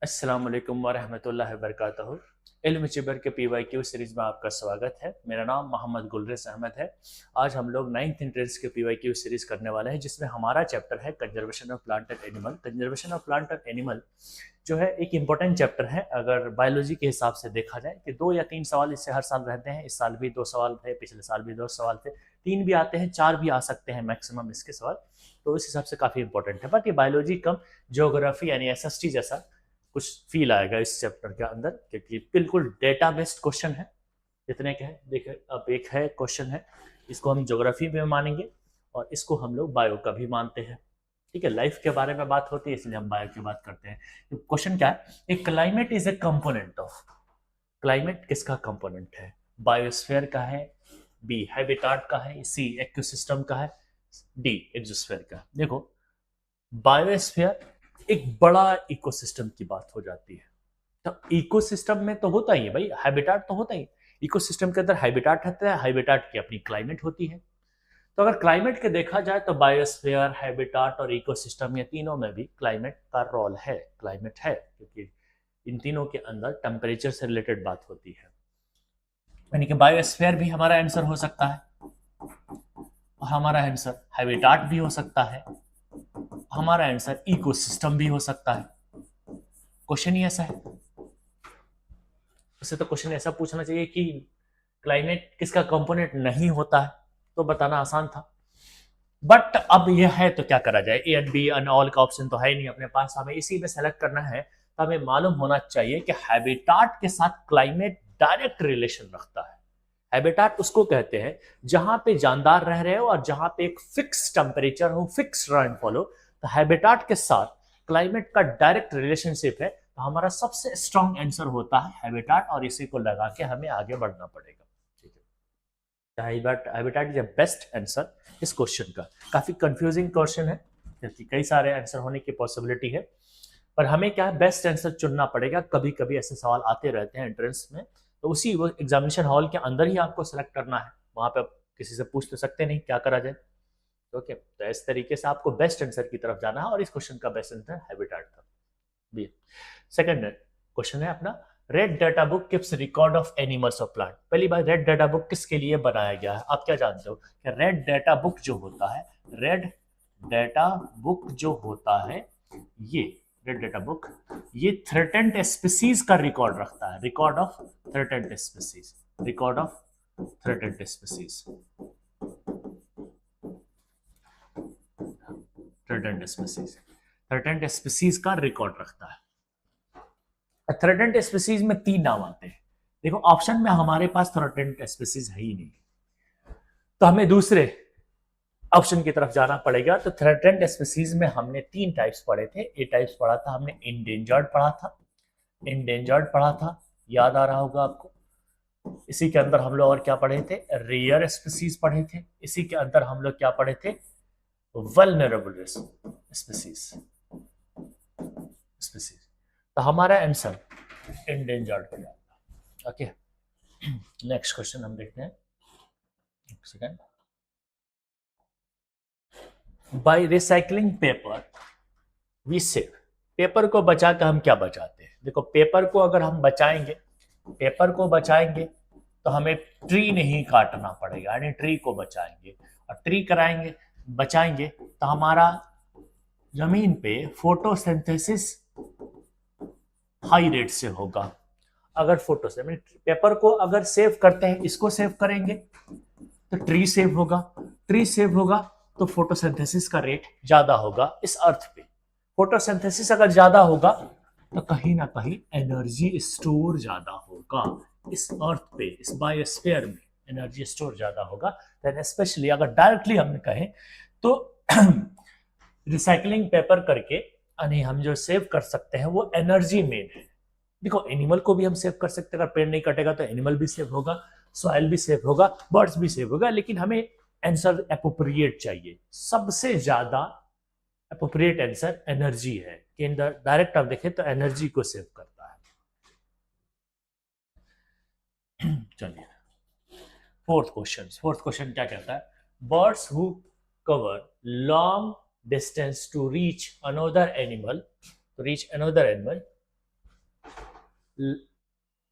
अस्सलाम वालेकुम वरहमतुल्लाहि वबरकातुहू। इल्म चिबर के PYQ सीरीज में आपका स्वागत है। मेरा नाम मोहम्मद गुलरेज अहमद है। आज हम लोग 9th एंट्रेंस के PYQ सीरीज करने वाले हैं, जिसमें हमारा चैप्टर है conservation of plant and animal. Conservation of plant and animal जो है एक इम्पोर्टेंट चैप्टर है अगर बायोलॉजी के हिसाब से देखा जाए कि 2 या 3 सवाल इससे हर साल रहते हैं। इस साल भी 2 सवाल थे, पिछले साल भी 2 सवाल थे, 3 भी आते हैं, 4 भी आ सकते हैं मैक्सिमम इसके सवाल। तो इस हिसाब से काफ़ी इंपॉर्टेंट है। बट ये बायोलॉजी कम ज्योग्राफी यानी SST जैसा कुछ फील आएगा इस चैप्टर के अंदर, क्योंकि बिल्कुल डेटा बेस्ड क्वेश्चन है। जितने के हैं देखिए, अब एक है क्वेश्चन है, इसको हम ज्योग्राफी में मानेंगे और इसको हम लोग बायो का भी मानते हैं। ठीक है, लाइफ के बारे में बात होती है इसलिए हम बायो की बात करते हैं। तो क्वेश्चन क्या है, एक climate is a component of. Climate किसका कंपोनेंट है? बायोस्फीयर का है, बी हैबिटाट का है, सी इकोसिस्टम का है, डी एक्सोस्फीयर का। देखो, बायोस्फीयर एक बड़ा इकोसिस्टम की बात हो जाती है। तो इकोसिस्टम में तो होता ही है भाई, हैबिटाट तो होता ही। इकोसिस्टम के अंदर हैबिटाट रहता है, हैबिटाट की अपनी क्लाइमेट होती है। तो अगर क्लाइमेट के देखा जाए तो बायोस्फीयर, हैबिटाट और इकोसिस्टम, ये तीनों में भी क्लाइमेट का रोल है, क्लाइमेट है, क्योंकि इन तीनों के अंदर टेम्परेचर से रिलेटेड बात होती है। यानी कि बायोस्फीयर भी हमारा आंसर हो सकता है, हमारा आंसर हैबिटाट भी हो सकता है, हमारा आंसर इकोसिस्टम भी हो सकता है। क्वेश्चन ही ऐसा है। उससे तो क्वेश्चन ऐसा पूछना चाहिए कि क्लाइमेट किसका कंपोनेंट नहीं होता है, तो बताना आसान था। बट अब यह है तो क्या करा जाए, A and B and all का ऑप्शन तो है नहीं अपने पास, हमें इसी में सेलेक्ट करना है। तो हमें मालूम होना चाहिए कि हैबिटाट के साथ क्लाइमेट डायरेक्ट रिलेशन रखता है। हैबिटाट उसको कहते हैं जहां पे जानदार रह रहे हो और जहां पे एक फिक्स टेम्परेचर हो, फिक्स रेनफॉल हो। तो हैबिटाट के साथ क्लाइमेट का डायरेक्ट रिलेशनशिप है। तो हमारा सबसे स्ट्रॉन्ग आंसर होता है हैबिटाट, और इसी को लगा के हमें आगे बढ़ना पड़ेगा। ठीक है, habitat is the best answer इस क्वेश्चन का। काफी कंफ्यूजिंग क्वेश्चन है क्योंकि कई सारे आंसर होने की पॉसिबिलिटी है, पर हमें क्या है, बेस्ट आंसर चुनना पड़ेगा। कभी कभी ऐसे सवाल आते रहते हैं एंट्रेंस में, तो उसी वो एग्जामिनेशन हॉल के अंदर ही आपको सेलेक्ट करना है। वहां पे आप किसी से पूछ तो सकते नहीं, क्या करा जाए। ओके, तो इस तरीके से आपको बेस्ट आंसर की तरफ जाना है, और इस क्वेश्चन का बेस्ट आंसर हैबिटाट था। बी सेकंड क्वेश्चन है अपना, red data book keeps record of animals of plant. पहली बार रेड डाटा बुक किसके लिए बनाया गया है? आप क्या जानते हो कि रेड डाटा बुक जो होता है, रेड डाटा बुक जो होता है, ये रेड डाटा बुक ये थ्रेटेंड स्पीसीज का रिकॉर्ड रखता है। Record of threatened species, record of threatened species, threatened species, threatened species का रिकॉर्ड रखता है। थ्रेटेंड स्पीसीज में 3 नाम आते हैं। देखो, ऑप्शन में हमारे पास थ्रेटेंड स्पीसीज है ही नहीं, तो हमें दूसरे ऑप्शन की तरफ जाना पड़ेगा। तो थ्रेटेंड स्पीसीज में हमने 3 टाइप्स पढ़े थे। ए टाइप्स पढ़ा था हमने, इंडेंजर्ड पढ़ा था, इंडेंजर्ड पढ़ा था, याद आ रहा होगा आपको। इसी के अंदर हम लोग और क्या पढ़े थे, रेयर स्पीसीज पढ़े थे। इसी के अंदर हम लोग क्या पढ़े थे, वल्नरेबल स्पीसीज, स्पीसीज। तो हमारा आंसर इंडेंजर्ड हो जाएगा। ओके, नेक्स्ट क्वेश्चन हम देखते हैं। एक second. By recycling paper we save. Paper को बचा कर हम क्या बचाते हैं? देखो, पेपर को अगर हम बचाएंगे, पेपर को बचाएंगे तो हमें ट्री नहीं काटना पड़ेगा, यानी ट्री को बचाएंगे। और ट्री कराएंगे, बचाएंगे तो हमारा जमीन पे फोटोसिंथेसिस हाई रेट से होगा। अगर पेपर को अगर सेव करते हैं, इसको सेव करेंगे तो ट्री सेव होगा, ट्री सेव होगा तो फोटोसिंथेसिस का रेट ज्यादा होगा। इस अर्थ पे फोटोसिंथेसिस अगर ज्यादा होगा तो कहीं ना कहीं एनर्जी स्टोर ज्यादा होगा। इस अर्थ पे, इस बायोस्फीयर में एनर्जी स्टोर ज्यादा होगा। देन स्पेशली अगर डायरेक्टली हम कहें तो रिसाइकलिंग पेपर करके यानी हम जो सेव कर सकते हैं वो एनर्जी मेन है। देखो, एनिमल को भी हम सेव कर सकते हैं। अगर पेड़ नहीं कटेगा तो एनिमल भी सेव होगा, सॉइल भी सेव होगा, बर्ड्स भी सेव होगा। लेकिन हमें आंसर एप्रोप्रिएट चाहिए। सबसे ज्यादा एप्रोप्रिएट आंसर एनर्जी है कि डायरेक्ट आप देखें तो एनर्जी को सेव करता है। चलिए, फोर्थ क्वेश्चन क्या कहता है, birds who cover long distance to reach another animal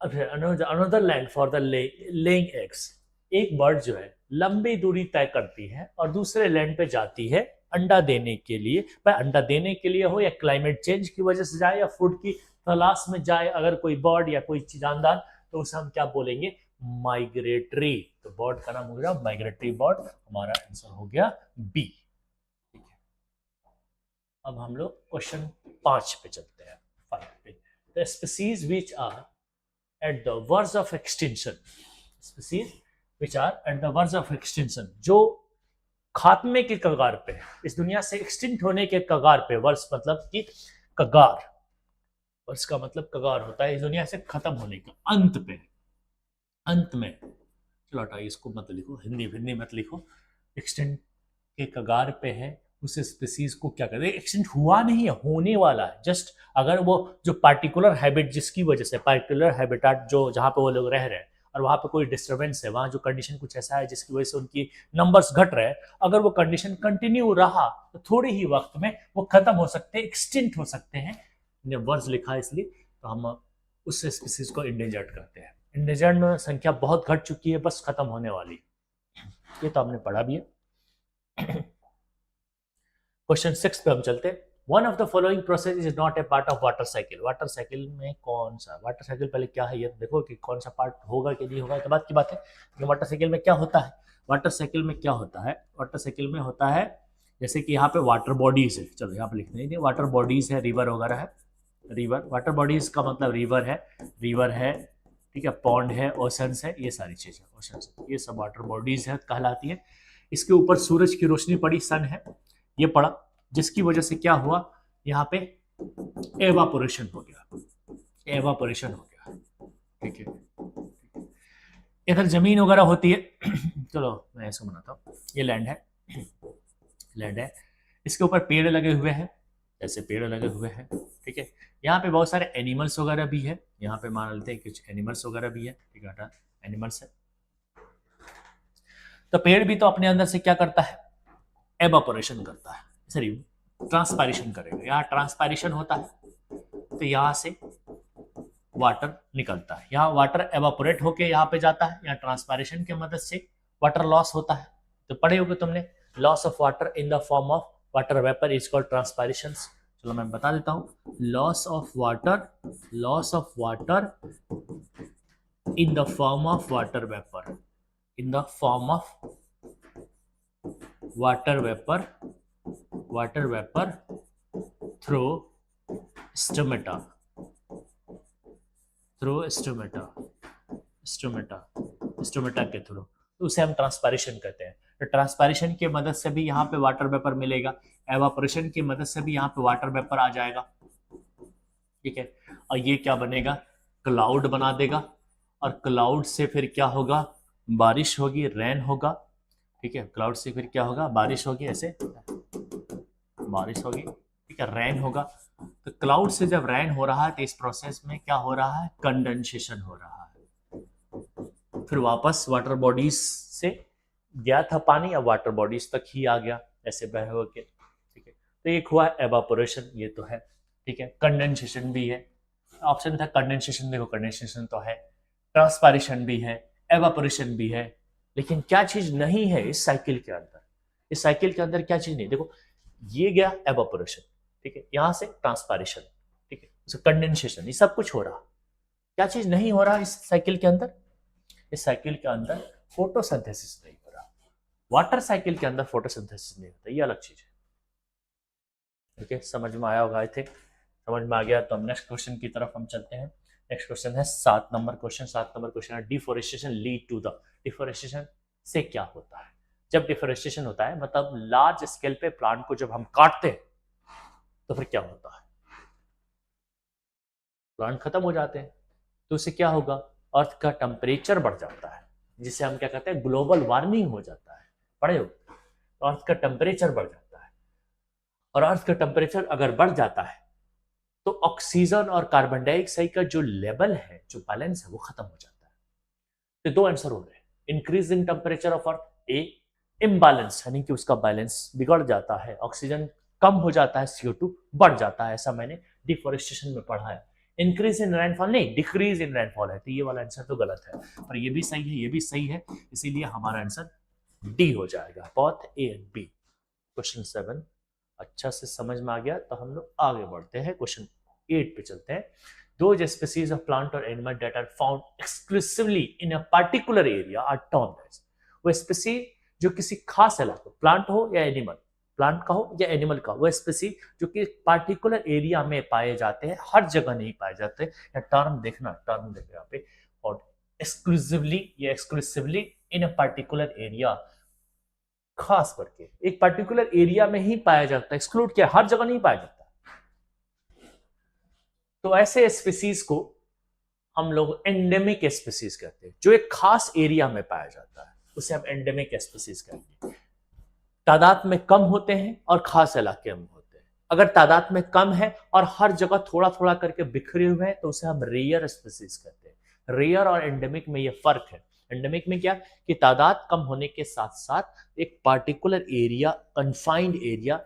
another land for the laying eggs. एक बर्ड जो है लंबी दूरी तय करती है और दूसरे लैंड पे जाती है अंडा देने के लिए। भाई अंडा देने के लिए हो या क्लाइमेट चेंज की वजह से जाए या फूड की तलाश में जाए, अगर कोई बर्ड या कोई जानदार, तो उसे हम क्या बोलेंगे? माइग्रेटरी। तो बर्ड का नाम हो गया माइग्रेटरी बर्ड। हमारा आंसर हो गया बी। ठीक है, अब हम लोग क्वेश्चन 5 पे चलते हैं। 5 पे, the species which are at the verge of extinction. Species which are at the verge of extinction, जो खात्मे के कगार पे, इस दुनिया से एक्सटिंक्ट होने के कगार पे। वर्ष मतलब कि कगार, वर्ष का मतलब कगार होता है इस दुनिया से खत्म होने का, अंत पे, अंत में। चलो हटाइए इसको, मत लिखो, हिंदी मत लिखो। एक्सटेंट के कगार पे है, उस स्पीसीज को क्या कहते हैं? एक्सटेंट हुआ नहीं है, होने वाला है। जस्ट अगर वो जो पार्टिकुलर हैबिट, जिसकी वजह से पार्टिकुलर हैबिटाट जो जहाँ पे वो लोग रह रहे हैं और वहाँ पे कोई डिस्टर्बेंस है, वहाँ जो कंडीशन कुछ ऐसा है जिसकी वजह से उनकी नंबर्स घट रहे हैं, अगर वो कंडीशन कंटिन्यू रहा तो थोड़े ही वक्त में वो खत्म हो सकते हैं, एक्सटिंक्ट हो सकते हैं। वर्ड्स लिखा है इसलिए, तो हम उस स्पीसीज को इंडेंजर्ड करते हैं। इंडेंजर्ड में संख्या बहुत घट चुकी है, बस खत्म होने वाली। ये तो हमने पढ़ा भी है। क्वेश्चन 6 पे हम चलते हैं। One of the following process is not a part of water cycle. Water cycle में कौन सा? वाटर साइकिल पहले क्या है ये देखो कि कौन सा पार्ट होगा कि नहीं होगा, तो बात की बात है कि वाटर साइकिल में क्या होता है। वाटर साइकिल में क्या होता है? वाटर साइकिल में होता है जैसे कि यहाँ पे वाटर बॉडीज है, चलो यहाँ पे लिखते हैं, वाटर बॉडीज है, रिवर वगैरह है। रिवर, वाटर बॉडीज का मतलब रिवर है, ठीक है, पॉन्ड है, ओशंस है, ये सारी चीजें, ओशंस, ये सब वाटर बॉडीज है कहलाती है। इसके ऊपर सूरज की रोशनी पड़ी, सन है, ये पड़ा, जिसकी वजह से क्या हुआ, यहाँ पे एवापोरेशन हो गया, एवापोरेशन हो गया। ठीक है, इधर जमीन वगैरह होती है। चलो मैं ऐसा बनाता हूँ, ये लैंड है, लैंड है, इसके ऊपर पेड़ लगे हुए हैं, ऐसे पेड़ लगे हुए हैं। ठीक है, यहाँ पे बहुत सारे एनिमल्स वगैरह भी है, यहाँ पे मान लेते हैं कुछ एनिमल्स वगैरह भी है। ठीक है, एनिमल्स है, तो पेड़ भी तो अपने अंदर से क्या करता है? एवापोरेशन करता है, सॉरी ट्रांसपायरेशन करेगा। यहाँ ट्रांसपायरेशन होता है, तो यहाँ से वाटर निकलता है, यहाँ वाटर एवापोरेट होके यहाँ पे जाता है, यहाँ ट्रांसपायरेशन की मदद से वाटर लॉस होता है। तो पढ़े होगे तुमने, loss of water in the form of water vapour is called transpiration. चलो मैं बता देता हूँ, loss of water in the form of water vapour, in the form of water vapour through stomata, stomata के थ्रू, उसे हम transpiration कहते हैं। तो ट्रांसपायरेशन की मदद से भी यहाँ पे वाटर वेपर मिलेगा, एवापोरेशन की मदद से भी यहाँ पे वाटर वेपर आ जाएगा। ठीक है, और ये क्या बनेगा? क्लाउड बना देगा, और क्लाउड से फिर क्या होगा? बारिश होगी, रेन होगा। ठीक है, क्लाउड से फिर क्या होगा? बारिश होगी, ऐसे बारिश होगी। ठीक है, रेन होगा। तो क्लाउड से जब रेन हो रहा है तो इस प्रोसेस में क्या हो रहा है? कंडेंसेशन हो रहा है। फिर वापस वाटर बॉडीज से गया था पानी, अब वाटर बॉडीज तक ही आ गया, ऐसे बह हो के। ठीक है, तो एक हुआ एवापोरेशन, ये तो है। ठीक है, कंडेंसेशन भी है, ऑप्शन था कंडेंसेशन, देखो कंडेंसेशन तो है, ट्रांसपायरेशन भी है, एवापोरेशन भी है, लेकिन क्या चीज नहीं है इस साइकिल के अंदर? इस साइकिल के अंदर क्या चीज नहीं? देखो ये गया एवापोरेशन, ठीक है, यहां से ट्रांसपायरेशन, ठीक है, कंडेंसेशन, ये सब कुछ हो रहा। क्या चीज नहीं हो रहा इस साइकिल के अंदर? इस साइकिल के अंदर फोटोसिंथेसिस नहीं हो रहा। वाटर साइकिल के अंदर फोटोसिंथेसिस नहीं होता, ये अलग चीज है। ठीक है, समझ में आया होगा, आई थिंक समझ में आ गया। तो हम नेक्स्ट क्वेश्चन की तरफ हम चलते हैं। नेक्स्ट क्वेश्चन है 7 नंबर क्वेश्चन। 7 नंबर क्वेश्चन है, deforestation lead to the. Deforestation से क्या होता है? जब डिफोरेस्टेशन होता है मतलब लार्ज स्केल पे प्लांट को जब हम काटते हैं तो फिर क्या होता है? प्लांट खत्म हो जाते हैं, तो उससे क्या होगा? अर्थ का टेम्परेचर बढ़ जाता है, जिसे हम क्या कहते हैं? ग्लोबल वार्मिंग हो जाता है। पढ़े हो? तो अर्थ का टेम्परेचर बढ़ जाता है, और अर्थ का टेम्परेचर अगर बढ़ जाता है तो ऑक्सीजन और कार्बन डाइऑक्साइड का जो लेवल है, जो बैलेंस है, वो खत्म हो जाता है। तो 2 आंसर हो रहे हैं, increasing temperature of earth, A imbalance, यानी कि उसका बैलेंस बिगड़ जाता है, ऑक्सीजन कम हो जाता है, CO2 बढ़ जाता है। ऐसा मैंने डिफोरेस्टेशन में पढ़ा है। इंक्रीज इन रेनफॉल नहीं, डिक्रीज इन रेनफॉल है, तो ये वाला आंसर तो गलत है, पर ये भी सही है, ये भी सही है, इसीलिए हमारा आंसर डी हो जाएगा, both A and B. Question 7 अच्छा से समझ में आ गया, तो हम लोग आगे बढ़ते हैं, क्वेश्चन 8 पे चलते हैं। Those species of plant or animal that are found exclusively in a particular area are termed as, वो स्पीसीज जो किसी खास इलाके, प्लांट हो या एनिमल, प्लांट का हो या एनिमल का, वो स्पीसीज जो कि पार्टिकुलर एरिया में पाए जाते हैं, हर जगह नहीं पाए जाते, या टर्म देखना, टर्म देखो यहाँ पे, और एक्सक्लूसिवली या exclusively in a particular area, खास करके एक पर्टिकुलर एरिया में ही पाया जाता है, एक्सक्लूड किया, हर जगह नहीं पाया जाता। तो ऐसे स्पीसीज को हम लोग एंडेमिक स्पीसीज कहते हैं, जो एक खास एरिया में पाया जाता है, उसे हम एंडेमिक स्पीसीज कहते हैं। तादाद में कम होते हैं और खास इलाके में होते हैं। अगर तादाद में कम है और हर जगह थोड़ा थोड़ा करके बिखरे हुए हैं, तो उसे हम रेयर स्पीसीज कहते हैं। रेयर और एंडेमिक में यह फर्क है। एंडेमिक में क्या कि तादाद कम होने के साथ साथ एक पार्टिकुलर एरिया, कन्फाइंड एरिया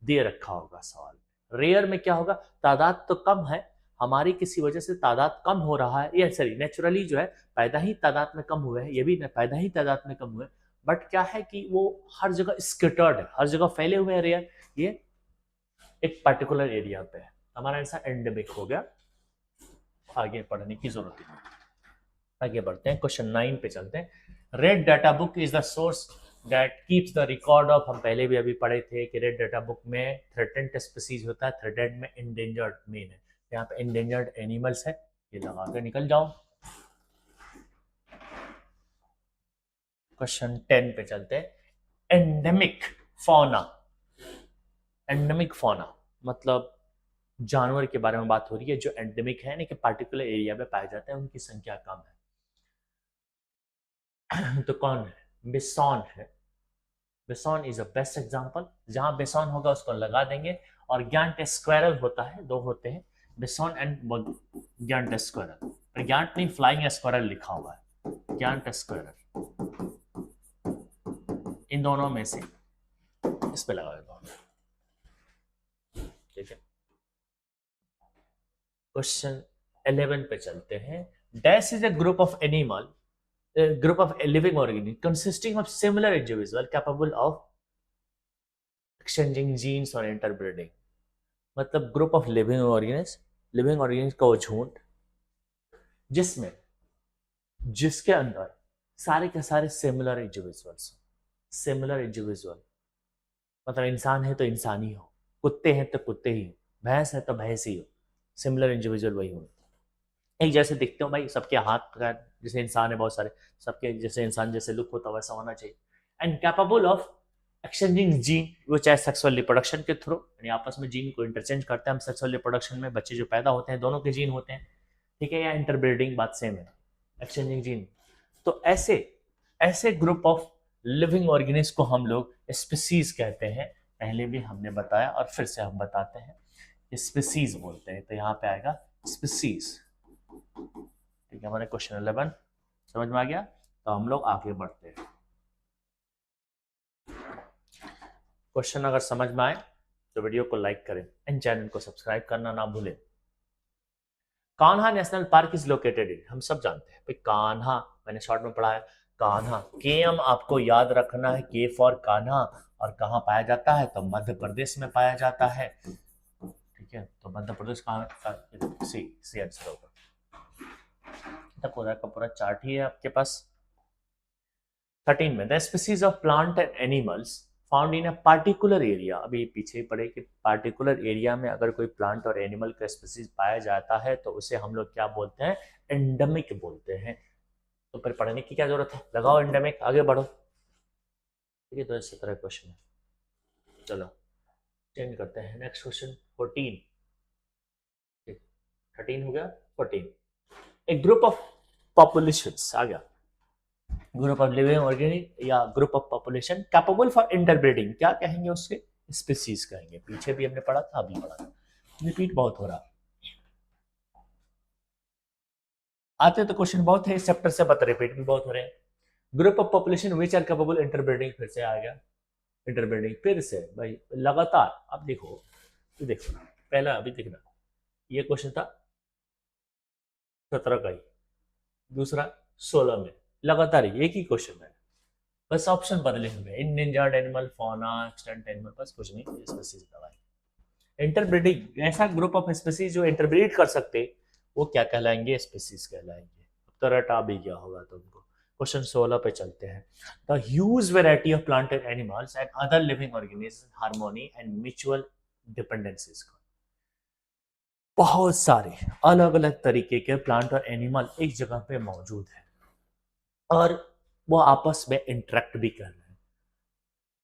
दे रखा होगा सवाल। रेयर में क्या होगा, तादाद तो कम है, हमारी किसी वजह से तादाद कम हो रहा है, या सॉरी नेचुरली जो है पैदा ही तादाद में कम हुए हैं, ये भी पैदा ही तादाद में कम हुए, बट क्या है कि वो हर जगह स्कैटर्ड है, हर जगह फैले हुए हैं रेयर, ये एक पर्टिकुलर एरिया पे है। हमारा आंसर एंडेमिक हो गया, आगे पढ़ने की जरूरत नहीं। आगे बढ़ते हैं, क्वेश्चन 9 पे चलते हैं। Red data book is the source that keeps the record of, हम पहले भी अभी पढ़े थे कि रेड डाटा बुक में थ्रेटेंड स्पीसीज होता है, थ्रेटेंड में इंडेंजर्ड मेन है, यहाँ पे इंडेंजर्ड एनिमल्स है, ये लगा के निकल जाओ। क्वेश्चन 10 पे चलते हैं। एंडेमिक फौना, एंडेमिक फौना मतलब जानवर के बारे में बात हो रही है जो एंडेमिक है, यानी कि पार्टिकुलर एरिया में पाए जाते हैं, उनकी संख्या कम है। तो कौन है, बिसॉन है। बिसॉन इज अ बेस्ट एग्जांपल, जहां बिसॉन होगा उसको लगा देंगे। और ग्यांट स्क्वेरल होता है, दो होते हैं, बिसॉन एंड ग्यांट स्क्वेरल, पर ग्यांट नहीं, फ्लाइंग स्क्वेरल लिखा हुआ है, ग्यांट स्क्वेरल, इन दोनों में से इस पे लगा देता हूं, ठीक है। क्वेश्चन 11 पे चलते हैं। Dash is a group of animal, group of living organisms consisting of similar individual capable of exchanging genes or interbreeding, मतलब ग्रुप ऑफ लिविंग ऑर्गेनिज्म का वो झुंड जिसमें, जिसके अंदर सारे के सारे सिमिलर इंडिविजुअल्स, सिमिलर इंडिविजुअल मतलब इंसान है तो इंसान ही हो, कुत्ते हैं तो कुत्ते ही हो, भैंस है तो भैंस ही हो, सिमिलर इंडिविजुअल वही हो, एक जैसे दिखते हो भाई, सबके हाथ का जैसे इंसान है बहुत सारे, सबके जैसे इंसान जैसे लुक होता है वैसा होना चाहिए। And capable of exchanging gene, वो चाहे सेक्सुअल रिप्रोडक्शन के थ्रू, यानी आपस में जीन को इंटरचेंज करते हैं हम सेक्सुअल रिप्रोडक्शन में, बच्चे जो पैदा होते हैं दोनों के जीन होते हैं, ठीक है, या इंटरब्रीडिंग बात सेम है, एक्सचेंजिंग जीन। तो ऐसे ऐसे ग्रुप ऑफ लिविंग ऑर्गेनिज्म को हम लोग स्पीसीज कहते हैं, पहले भी हमने बताया और फिर से हम बताते हैं, स्पीसीज बोलते हैं, तो यहाँ पे आएगा स्पीसीज, ठीक है। हमारे क्वेश्चन 11 समझ में आ गया, तो हम लोग आगे बढ़ते हैं। क्वेश्चन अगर समझ में आए तो वीडियो को लाइक करें एंड चैनल को सब्सक्राइब करना ना भूलें। Kanha national park is located in, हम सब जानते हैं भाई कान्हा, मैंने शॉर्ट में पढ़ा है कान्हा, केएम आपको याद रखना है, के फॉर कान्हा, और कहाँ पाया जाता है, तो मध्य प्रदेश में पाया जाता है, ठीक है। तो मध्य प्रदेश कहाँ, सी आंसर होगा, पूरा का पूरा चार्ट ही है आपके पास। 13 में the species of plant and animals found in a particular area, अभी पीछे पढ़े कि पार्टिकुलर एरिया में अगर कोई प्लांट और एनिमल का स्पीसीज पाया जाता है तो उसे हम लोग क्या बोलते हैं, एंडेमिक बोलते हैं। तो फिर पढ़ने की क्या जरूरत है, लगाओ एंडेमिक, आगे बढ़ो, ठीक है। तो 17 क्वेश्चन है, चलो चेंज करते हैं, नेक्स्ट क्वेश्चन 14, 13 हो गया, 14, एक ग्रुप ऑफ पॉपुलेशंस आ गया, ग्रुप ऑफ लिविंग ऑर्गेनिज्म या group of population capable for interbreeding, क्या कहेंगे उसके, स्पीसीज कहेंगे, पीछे भी हमने पढ़ा था, अभी पढ़ा था, रिपीट बहुत हो रहा, आते तो क्वेश्चन बहुत है इस चैप्टर से, बट रिपीट भी बहुत हो रहे हैं। Group of population which are capable interbreeding, फिर से आ गया इंटरब्रीडिंग, फिर से भाई लगातार, अब देखो, तो देखो पहला अभी देखना, ये क्वेश्चन था 17 का ही, दूसरा 16 में, लगातार एक ही क्वेश्चन है, बस ऑप्शन बदले हुए, in injured animal, fauna, extant animal, बस कुछ नहीं, स्पीसीज दवाई। इंटरब्रीडिंग, ऐसा ग्रुप ऑफ स्पीसीज जो इंटरब्रीड कर सकते, वो क्या कहलाएंगे? स्पीसीज कहलाएंगे। तो रटा भी गया होगा तुमको। क्वेश्चन 16 पे चलते हैं। The huge variety of plant and animals and other living organism harmony and mutual dependencies. बहुत सारे अलग अलग तरीके के प्लांट और एनिमल एक जगह पे मौजूद है और वो आपस में इंटरेक्ट भी कर रहे हैं।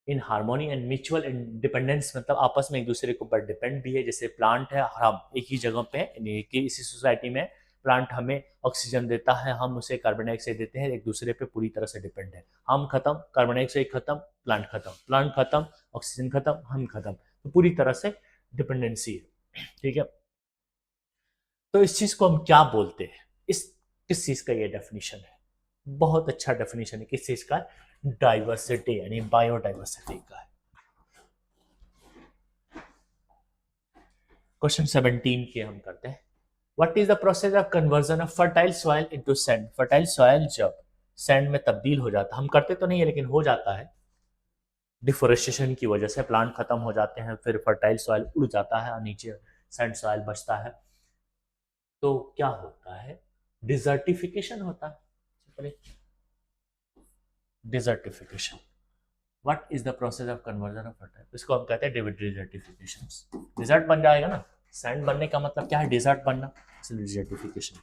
इन हार्मोनी एंड म्यूचुअल डिपेंडेंस मतलब आपस में एक दूसरे के ऊपर डिपेंड भी है। जैसे प्लांट है, हम एक ही जगह पे एक ही इसी सोसाइटी में, प्लांट हमें ऑक्सीजन देता है, हम उसे कार्बन डाइऑक्साइड देते हैं, एक दूसरे पे पूरी तरह से डिपेंड है। हम खत्म, कार्बन डाइऑक्साइड खत्म, प्लांट खत्म, प्लांट खत्म, ऑक्सीजन खत्म, हम खत्म, तो पूरी तरह से डिपेंडेंसी है। ठीक है, तो इस चीज को हम क्या बोलते हैं? इस किस चीज का ये डेफिनेशन है? बहुत अच्छा डेफिनेशन है। किस चीज का? डाइवर्सिटी यानी बायोडाइवर्सिटी का है। क्वेश्चन 17 के हम करते हैं। What is the process of conversion of fertile soil into sand? Fertile soil जब सैंड में तब्दील हो जाता है, हम करते तो नहीं है लेकिन हो जाता है, डिफोरेस्टेशन की वजह से प्लांट खत्म हो जाते हैं, फिर फर्टाइल सॉइल उड़ जाता है और नीचे सैंड सॉइल बचता है, तो क्या होता है? डिजर्टिफिकेशन होता है। Desertification, what is the process of conversion of fertile? इसको हम कहते हैं डिजर्टिफिकेशन। डिजर्ट बन जाएगा ना, सैंड बनने का मतलब क्या है? डिजर्ट बनना, इसलिए डिजर्टिफिकेशन।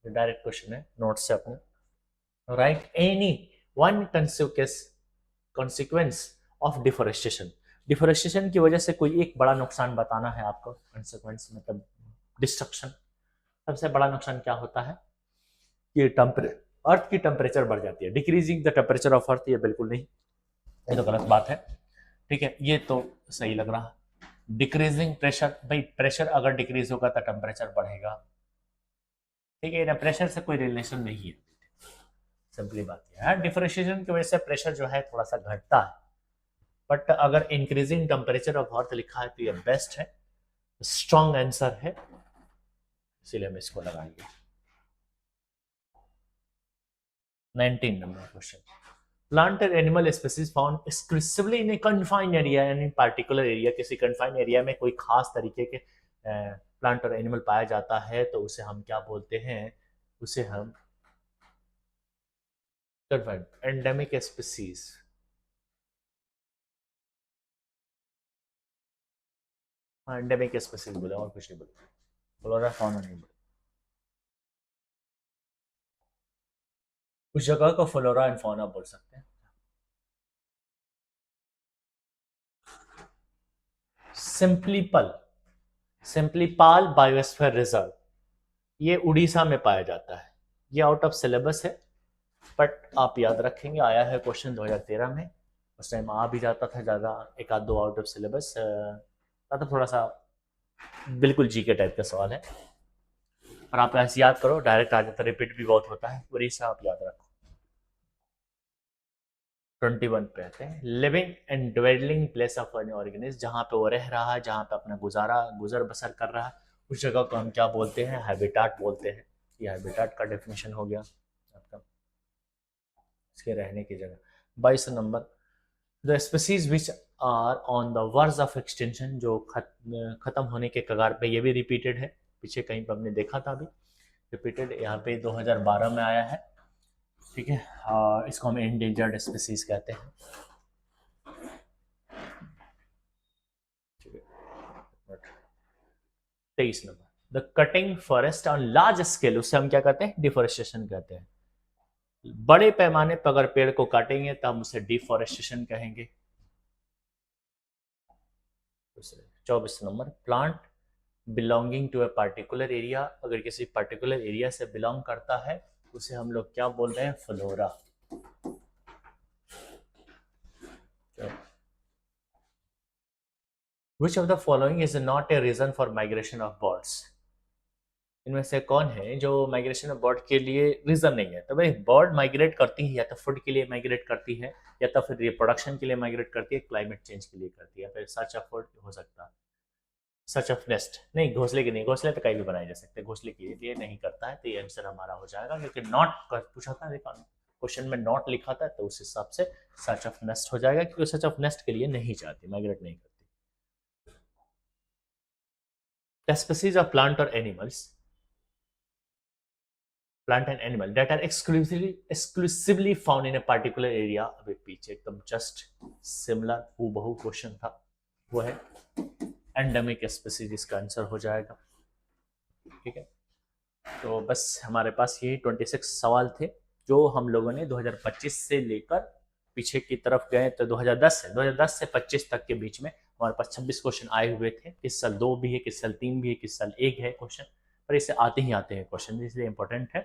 डायरेक्ट क्वेश्चन है, नोट से अपने। Right any one consequence of deforestation. Deforestation की वजह से कोई एक बड़ा नुकसान बताना है आपको। कॉन्सिक्वेंस मतलब डिस्ट्रक्शन। सबसे बड़ा नुकसान क्या होता है? कि अर्थ की टेम्परेचर बढ़ जाती है। Decreasing the temperature of earth, ये बिल्कुल नहीं, ये तो गलत बात है। ठीक है, ये तो सही लग रहा। डिक्रीजिंग प्रेशर, भाई प्रेशर अगर डिक्रीज होगा तो टेम्परेचर बढ़ेगा। ठीक है ना, प्रेशर से कोई रिलेशन नहीं है, सिंपली बात है। डिफरेंशिएशन की वजह से प्रेशर जो है थोड़ा सा घटता है, बट अगर इंक्रीजिंग टेम्परेचर ऑफ अर्थ लिखा है तो ये बेस्ट है, स्ट्रॉन्ग आंसर है, इसीलिए हम इसको लगाएंगे। 19 number question. Plant and animal species found exclusively in A confined area यानी पार्टिकुलर एरिया, किसी कन्फाइंड एरिया में कोई खास तरीके के प्लांट और एनिमल पाया जाता है तो उसे हम क्या बोलते हैं? उसे हम कन्फाइंड एंडेमिक स्पीसीज। हाँ, एंडेमिक स्पीसीज बोले, और कुछ नहीं बोले, फ्लोरा फौना नहीं बोले। उस जगह को फ्लोरा एंड फौना बोल सकते हैं। सिंपलीपल, सिंपलीपाल बायोस्फीयर रिजर्व, ये उड़ीसा में पाया जाता है। ये आउट ऑफ सिलेबस है, बट आप याद रखेंगे, आया है क्वेश्चन 2013 में, उस टाइम आ भी जाता था ज़्यादा, एक आध दो आउट ऑफ सिलेबस, मतलब थोड़ा सा बिल्कुल जी के टाइप का सवाल है, और आप ऐसे याद करो, डायरेक्ट आ जाता, रिपीट भी बहुत होता है, उड़ीसा आप याद रखो। 21 पे आते हैं। Living and dwelling place of an organism, जहाँ पे वो रह रहा है, जहाँ पे अपना गुजर बसर कर रहा है, उस जगह को हम क्या बोलते हैं? हैबिटाट बोलते हैं। ये हैबिटाट का डेफिनेशन हो गया आपका, इसके रहने की जगह। 22 number. The species which are on the verge of extension, जो खत्म होने के कगार पे, ये भी रिपीटेड है, पीछे कहीं पर हमने देखा था अभी, रिपीटेड यहाँ पे 2012 में आया है। ठीक है, इसको हम एंडेंजर्ड स्पीसीज कहते हैं। 23 number. The cutting forest on large scale, उससे हम क्या कहते हैं? डिफोरेस्टेशन कहते हैं। बड़े पैमाने पर अगर पेड़ को काटेंगे तो हम उसे डिफोरेस्टेशन कहेंगे। 24 number. Plant belonging to a particular area, अगर किसी पार्टिकुलर एरिया से बिलोंग करता है उसे हम लोग क्या बोल रहे हैं? Flora. Which of the following is not a reason for migration of birds? इनमें से कौन है जो माइग्रेशन ऑफ बर्ड के लिए रीजन नहीं है? तो भाई बर्ड माइग्रेट करती है, या तो फूड के लिए माइग्रेट करती है, या तो फिर रिप्रोडक्शन के लिए माइग्रेट करती है, क्लाइमेट चेंज के लिए करती है, फिर सर्च ऑफ फूड हो सकता है। सच ऑफ नेस्ट नहीं, घोंसले की नहीं, घोंसले तो कहीं भी बनाए जा सकते हैं, घोंसले के लिए नहीं करता है, तो ये आंसर हमारा हो जाएगा, क्योंकि नॉट पूछा था, देखा क्वेश्चन में नॉट लिखा था, तो उस हिसाब से सच ऑफ नेस्ट हो जाएगा, क्योंकि सच ऑफ नेस्ट के लिए नहीं जाती, माइग्रेट नहीं करती। The species of plant or animals, plant and animal that are exclusively found in a particular area, अभी पीछे एकदम जस्ट सिमिलर हूबहू क्वेश्चन था, वो है एंडेमिक स्पीसीज, इसका आंसर हो जाएगा। ठीक है, तो बस हमारे पास ये 26 सवाल थे जो हम लोगों ने 2025 से लेकर पीछे की तरफ गए, तो 2010 से 25 तक के बीच में हमारे पास 26 क्वेश्चन आए हुए थे। किस साल 2 भी है, किस साल 3 भी है, किस साल 1 है क्वेश्चन, पर इसे आते ही आते हैं क्वेश्चन, इसलिए इंपॉर्टेंट है।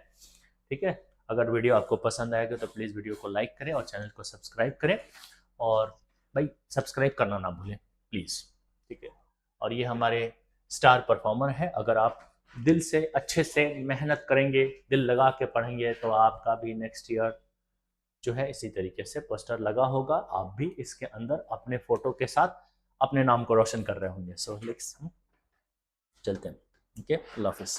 ठीक है, अगर वीडियो आपको पसंद आएगा तो प्लीज़ वीडियो को लाइक करें और चैनल को सब्सक्राइब करें, और भाई सब्सक्राइब करना ना भूलें प्लीज़। ठीक है, और ये हमारे स्टार परफॉर्मर है, अगर आप दिल से अच्छे से मेहनत करेंगे, दिल लगा के पढ़ेंगे, तो आपका भी नेक्स्ट ईयर जो है इसी तरीके से पोस्टर लगा होगा, आप भी इसके अंदर अपने फोटो के साथ अपने नाम को रोशन कर रहे होंगे। सो लेट्स चलते हैं। ओके, अल्लाह हाफिज़।